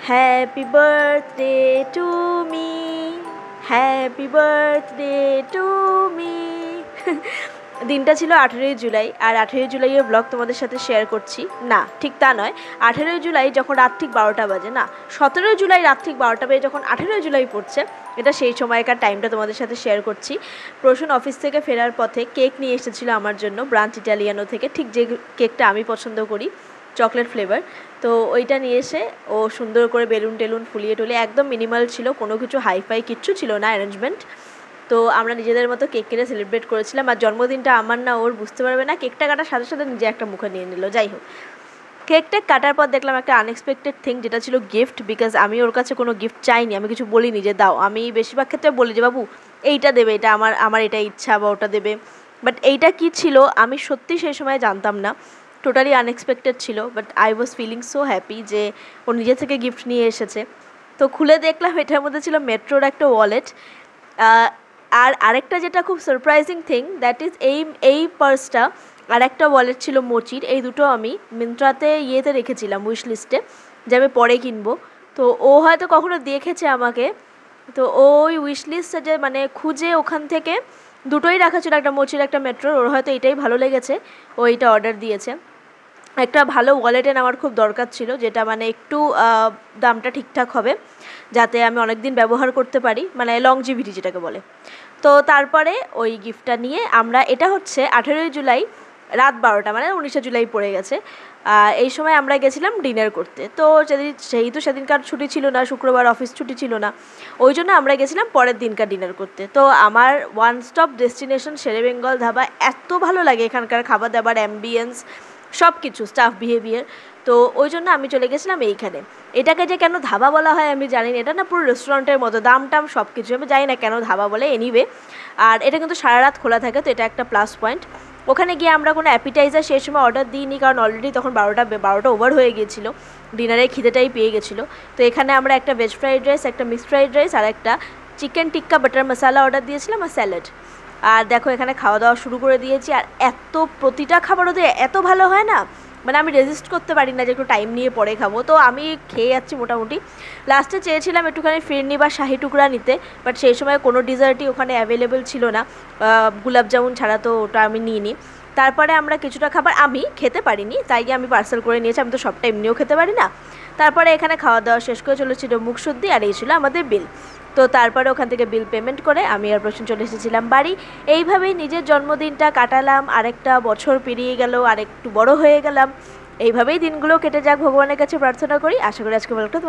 Happy birthday to me, happy birthday to me. দিনটা ছিল 18ই জুলাই, আর 18ই জুলাইয়ের ব্লগ তোমাদের সাথে শেয়ার করছি। না, ঠিক তা নয়। 18ই জুলাই যখন রাত ঠিক 12টা বাজে, না 17ই জুলাই রাত ঠিক 12টা বাজে যখন 18ই জুলাই পড়ছে, এটা সেই সময়কার টাইমটা তোমাদের সাথে শেয়ার করছি। প্রসূন অফিস থেকে ফেরার পথে কেক নিয়ে এসেছিলো আমার জন্য ব্রাঞ্চ ইটালিয়ানো থেকে, ঠিক যে কেকটা আমি পছন্দ করি, চকলেট ফ্লেভার। তো ওইটা নিয়ে এসে ও সুন্দর করে বেলুন টেলুন ফুলিয়ে টুলিয়ে, একদম মিনিমাল ছিল, কোনো কিছু হাইফাই কিচ্ছু ছিল না অ্যারেঞ্জমেন্ট। তো আমরা নিজেদের মতো কেক কেটে সেলিব্রেট করেছিলাম। আর জন্মদিনটা আমার না ওর, বুঝতে পারবে না, কেকটা কাটার সাথে সাথে নিজে একটা মুখে নিয়ে নিল। যাই হোক, কেকটা কাটার পর দেখলাম একটা আনএক্সপেক্টেড থিং, যেটা ছিল গিফট। বিকজ আমি ওর কাছে কোনো গিফট চাইনি, আমি কিছু বলিনি যে দাও। আমি বেশিরভাগ ক্ষেত্রে বলি যে বাবু এইটা দেবে, এটা আমার এটা ইচ্ছা, বা ওটা দেবে। বাট এইটা কী ছিল আমি সত্যি সেই সময় জানতাম না, টোটালি আনএক্সপেক্টেড ছিল। But I was feeling so happy যে ও নিজে থেকে গিফট নিয়ে এসেছে। তো খুলে দেখলাম এটার মধ্যে ছিল মেট্রোর একটা ওয়ালেট। আর আরেকটা যেটা খুব সারপ্রাইজিং থিং, দ্যাট ইজ এই পার্সটা আর একটা ওয়ালেট ছিল মোচির। এই দুটো আমি মিন্ত্রাতে ইয়েতে রেখেছিলাম, উইশ লিস্টে, যে আমি পরে কিনবো। তো ও হয়তো কখনো দেখেছে আমাকে, তো ওই উইশ লিস্টে যে মানে খুঁজে ওখান থেকে দুটোই রাখা ছিল, একটা মোচির একটা মেট্রোর। ওর হয়তো এটাই ভালো লেগেছে, ও এইটা অর্ডার দিয়েছে। একটা ভালো ওয়ালেটের আমার খুব দরকার ছিল, যেটা মানে একটু দামটা ঠিকঠাক হবে, যাতে আমি অনেক দিন ব্যবহার করতে পারি, মানে লংজিভিটি যেটাকে বলে। তো তারপরে ওই গিফটটা নিয়ে আমরা, এটা হচ্ছে 18ই জুলাই রাত 12টা, মানে 19শে জুলাই পড়ে গেছে। এই সময় আমরা গেছিলাম ডিনার করতে। তো যেহেতু সেদিনকার ছুটি ছিল না, শুক্রবার অফিস ছুটি ছিল না, ওই জন্য আমরা গেছিলাম পরের দিনকার ডিনার করতে। তো আমার ওয়ান স্টপ ডেস্টিনেশন শেরে বেঙ্গল ধাবা, এত ভালো লাগে এখানকার খাবার দাবার, অ্যাম্বিয়েন্স, সব কিছু, স্টাফ বিহেভিয়ার। তো ওই জন্য আমি চলে গেছিলাম এইখানে। এটাকে যে কেন ধাবা বলা হয় আমি জানি না, এটা না পুরো রেস্টুরেন্টের মতো, দাম টাম সব কিছু, আমি জানি না কেন ধাবা বলে, এনিওয়ে। আর এটা কিন্তু সারা রাত খোলা থাকে, তো এটা একটা প্লাস পয়েন্ট। ওখানে গিয়ে আমরা কোনো অ্যাপিটাইজার সেই সময় অর্ডার দিইনি, কারণ অলরেডি তখন 12টা ওভার হয়ে গিয়েছিলো, ডিনারের খিদেটাই পেয়ে গেছিলো। তো এখানে আমরা একটা ভেজ ফ্রাইড রাইস, একটা মিক্সড ফ্রাইড রাইস, আর একটা চিকেন টিক্কা বাটার মশালা অর্ডার দিয়েছিলাম, আর স্যালাড। আর দেখো এখানে খাওয়া দাওয়া শুরু করে দিয়েছি। আর প্রতিটা খাবার ওদের এত ভালো হয় না, মানে আমি রেজিস্ট করতে পারি না যে একটু টাইম নিয়ে পরে খাবো। তো আমি খেয়ে যাচ্ছি মোটামুটি। লাস্টে চেয়েছিলাম একটুখানি ফিরনি বা শাহি টুকরা নিতে, বাট সেই সময় কোনো ডিজার্টই ওখানে অ্যাভেলেবেল ছিল না, গুলাব জামুন ছাড়া, তো ওটা আমি নিইনি। তারপরে আমরা কিছুটা খাবার আমি খেতে পারিনি, তাই আমি পার্সেল করে নিয়েছি, আমি তো সবটা এমনিও খেতে পারি না। তারপরে এখানে খাওয়া দাওয়া শেষ করে চলেছিল মুখশুদ্ধি, আর এই ছিল আমাদের বিল। তো তারপরে ওখান থেকে বিল পেমেন্ট করে আমি আর প্রসূন চলে এসেছিলাম বাড়ি। এইভাবেই নিজের জন্মদিনটা কাটালাম, আরেকটা বছর পেরিয়ে গেল, আর একটু বড় হয়ে গেলাম। এইভাবেই দিনগুলো কেটে যাক, ভগবানের কাছে প্রার্থনা করি। আশা করি আজকে ব্লগটা